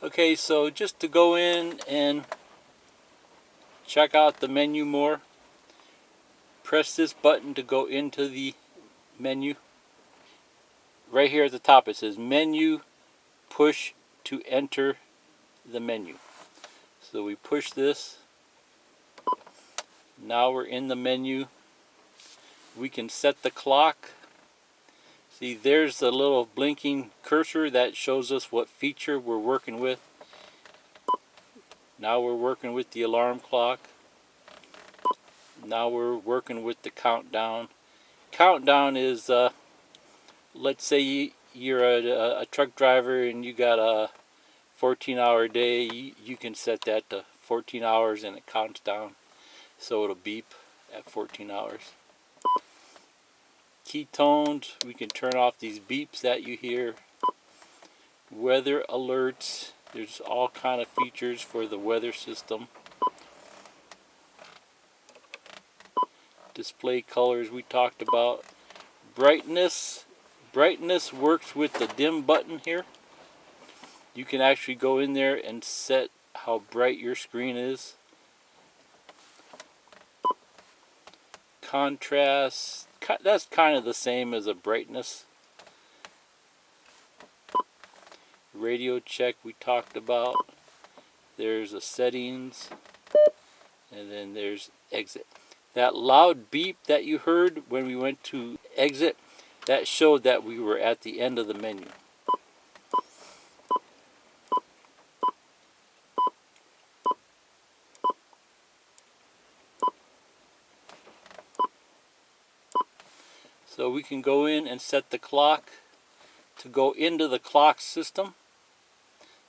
Okay, so just to go in and check out the menu more, press this button to go into the menu. Right here at the top it says menu, push to enter the menu. So we push this. Now we're in the menu. We can set the clock. See, there's the little blinking cursor that shows us what feature we're working with. Now we're working with the alarm clock. Now we're working with the countdown. Countdown is, let's say you're a truck driver and you got a 14-hour day. You can set that to 14 hours and it counts down. So it'll beep at 14 hours. Keytones, we can turn off these beeps that you hear. Weather alerts, there's all kind of features for the weather system. Display colors we talked about. Brightness works with the dim button here. You can actually go in there and set how bright your screen is. Contrast, that's kind of the same as a brightness. Radio check we talked about. There's a settings, and then there's exit. That loud beep that you heard when we went to exit, that showed that we were at the end of the menu. So we can go in and set the clock. To go into the clock system,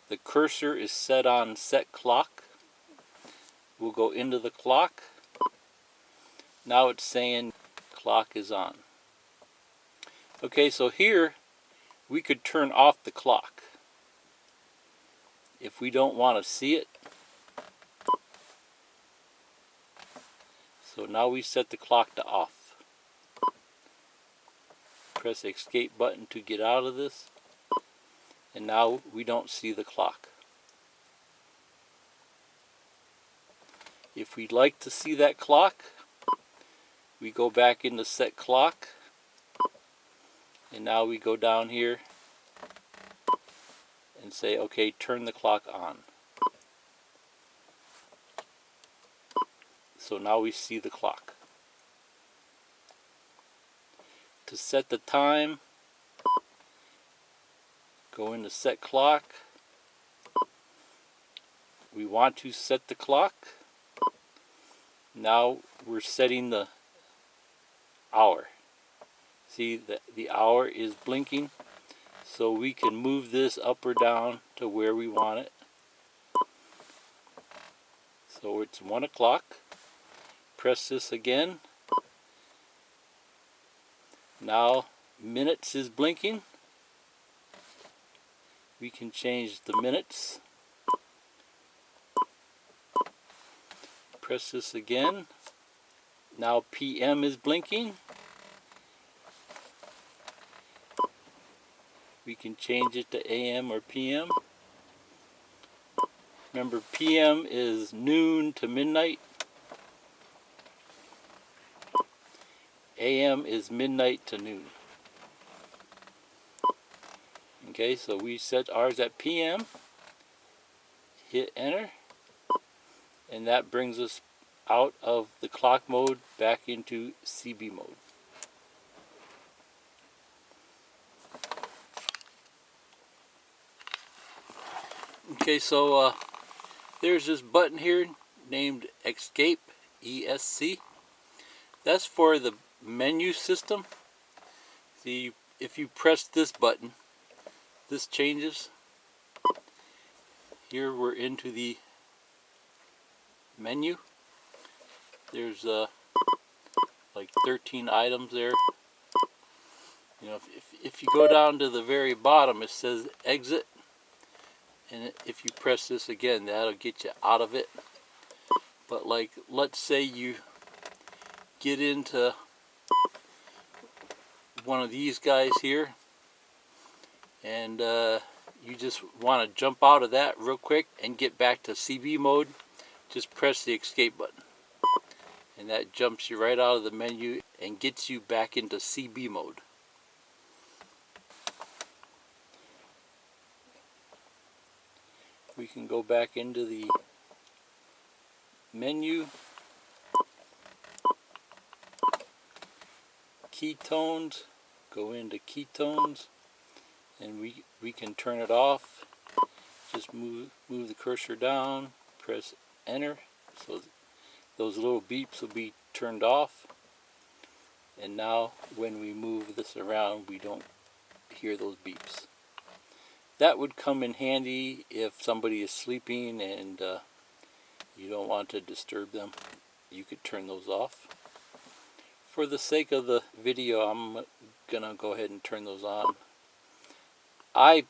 the cursor is set on set clock. We'll go into the clock. Now it's saying clock is on. Okay, so here we could turn off the clock if we don't want to see it. So now we set the clock to off. Press the escape button to get out of this, and now we don't see the clock. If we'd like to see that clock, we go back into set clock, and now we go down here and say, okay, turn the clock on. So now we see the clock. To set the time, go into set clock. We want to set the clock. Now we're setting the hour. See, the hour is blinking, so we can move this up or down to where we want it. So it's 1 o'clock. Press this again. Now minutes is blinking. We can change the minutes. Press this again. Now PM is blinking. We can change it to AM or PM. Remember, PM is noon to midnight. AM is midnight to noon. Okay, so we set ours at PM. Hit enter. And that brings us out of the clock mode back into CB mode. Okay, so there's this button here named Escape, ESC. That's for the menu system. See, if you press this button, this changes. Here we're into the menu. There's like 13 items there. You know, if you go down to the very bottom, it says exit, and if you press this again, that'll get you out of it. But like, let's say you get into one of these guys here, and you just want to jump out of that real quick and get back to CB mode, just press the escape button. And that jumps you right out of the menu and gets you back into CB mode. We can go back into the menu, Keytones, go into Keytones, and we can turn it off. Just move the cursor down, press enter, so those little beeps will be turned off. And now when we move this around, we don't hear those beeps. That would come in handy if somebody is sleeping and you don't want to disturb them. You could turn those off. For the sake of the video, I'm gonna go ahead and turn those on. I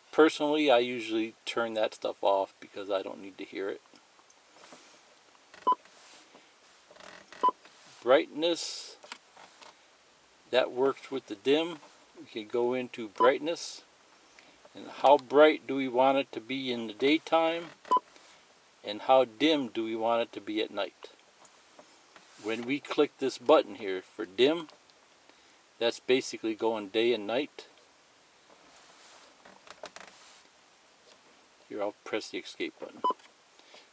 usually turn that stuff off because I don't need to hear it. Brightness, that works with the dim. We can go into brightness, and how bright do we want it to be in the daytime, and how dim do we want it to be at night. When we click this button here for dim, that's basically going day and night. Here, I'll press the escape button.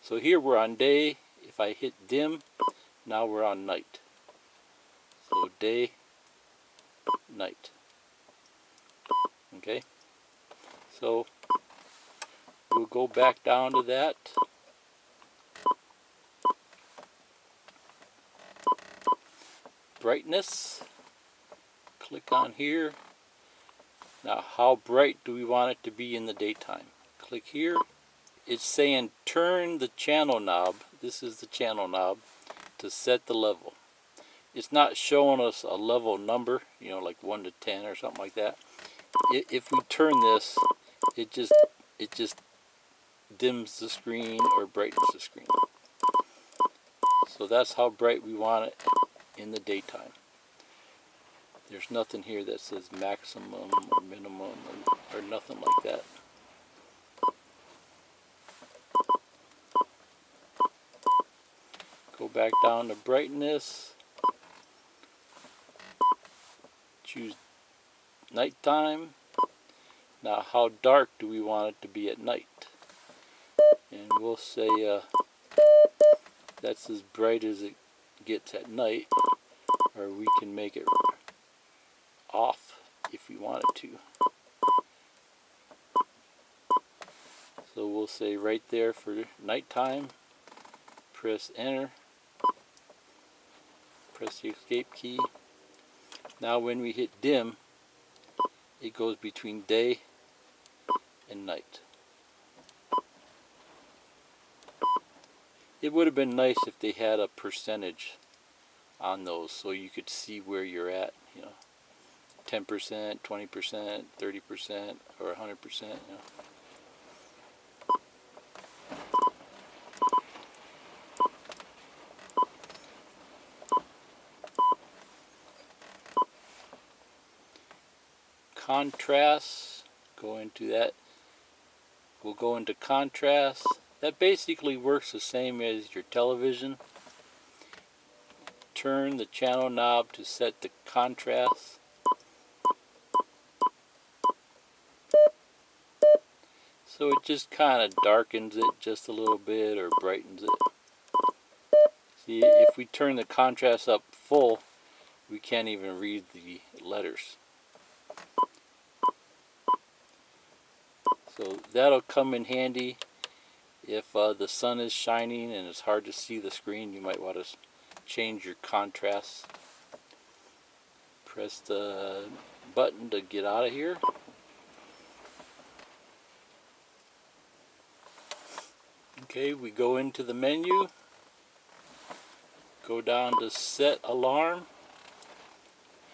So here we're on day. If I hit dim, now we're on night. So day, night. Okay, so we'll go back down to that. Brightness, click on here. Now how bright do we want it to be in the daytime? Click here. It's saying turn the channel knob, this is the channel knob, to set the level. It's not showing us a level number, you know, like 1 to 10 or something like that. If we turn this, it just dims the screen or brightens the screen. So that's how bright we want it in the daytime. There's nothing here that says maximum or minimum or nothing like that. Go back down to brightness. Choose nighttime. Now how dark do we want it to be at night? And we'll say that's as bright as it gets at night, or we can make it off if we wanted to. So we'll say right there for nighttime, press enter, press the escape key. Now when we hit dim, it goes between day and night. It would have been nice if they had a percentage on those so you could see where you're at, you know, 10%, 20%, 30%, or 100%, you know. Contrast, go into that. We'll go into contrast. That basically works the same as your television. Turn the channel knob to set the contrast. So it just kind of darkens it just a little bit or brightens it. See, if we turn the contrast up full, we can't even read the letters. So that'll come in handy if the sun is shining and it's hard to see the screen. You might want to change your contrast. Press the button to get out of here. Okay, we go into the menu, go down to set alarm,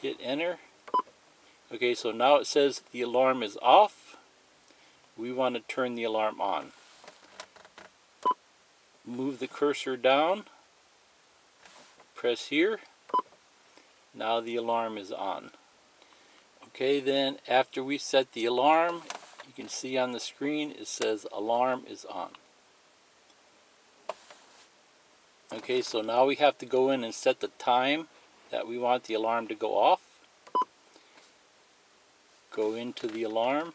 hit enter. Okay, so now it says the alarm is off. We want to turn the alarm on. Move the cursor down, press here. Now the alarm is on. Okay, then after we set the alarm, You can see on the screen it says alarm is on. Okay, so now we have to go in and set the time that we want the alarm to go off. Go into the alarm.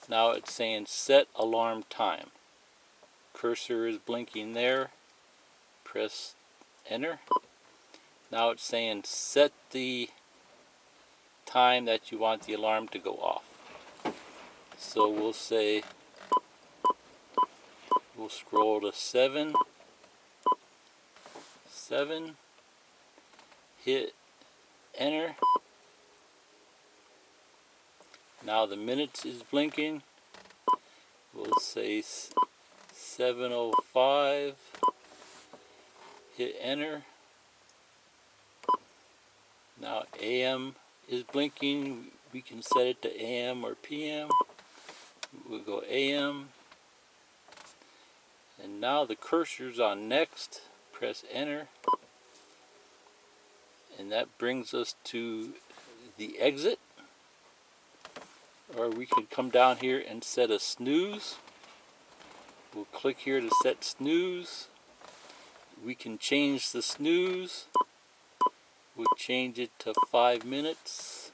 Now it's saying set alarm time. Cursor is blinking there. Press enter. Now it's saying set the time that you want the alarm to go off. So we'll say, we'll scroll to 7, hit enter. Now the minutes is blinking. We'll say 7:05, hit enter. Now AM is blinking. We can set it to AM or PM. We'll go AM. And now the cursor's on next. Press enter. And that brings us to the exit. Or we could come down here and set a snooze. We'll click here to set snooze. We can change the snooze. We'll change it to 5 minutes.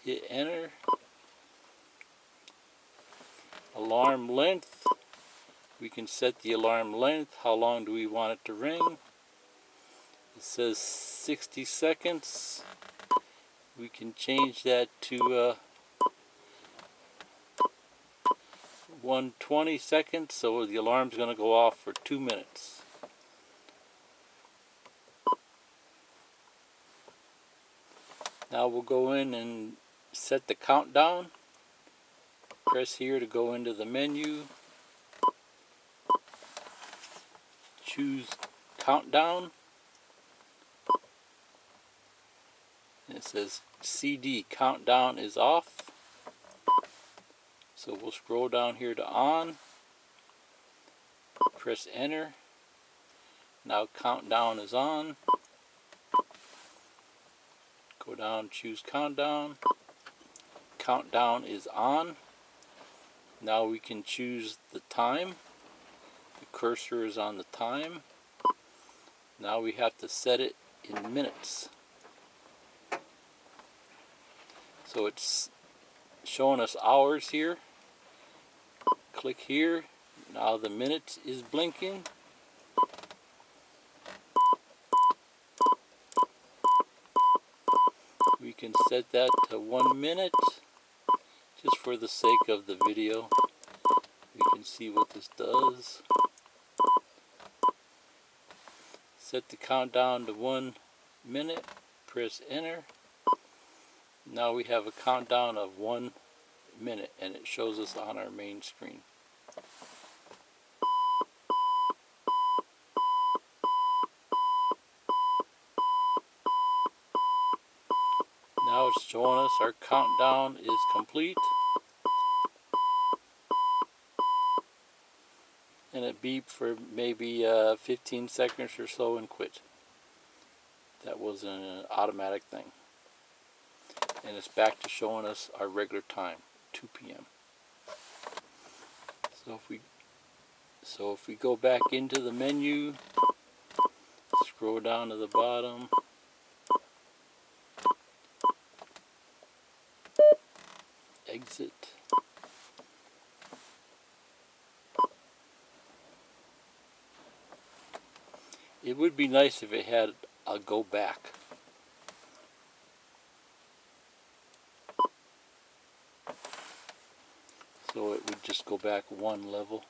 Hit enter. Alarm length. We can set the alarm length. How long do we want it to ring? It says 60 seconds. We can change that to 120 seconds. So the alarm's going to go off for 2 minutes. Now we'll go in and set the countdown. Press here to go into the menu. Choose countdown. And it says CD countdown is off. So we'll scroll down here to on. Press enter. Now countdown is on. Go down, choose countdown. Countdown is on. Now we can choose the time. The cursor is on the time. Now we have to set it in minutes. So it's showing us hours here. Click here. Now the minutes is blinking. We can set that to 1 minute, just for the sake of the video. We can see what this does. Set the countdown to 1 minute, press enter. Now we have a countdown of 1 minute, and it shows us on our main screen. Now it's showing us our countdown is complete. And it beeped for maybe 15 seconds or so and quit. That was an automatic thing. And it's back to showing us our regular time, 2 p.m. So if we go back into the menu, scroll down to the bottom, exit. It would be nice if it had a go back. So it would just go back 1 level.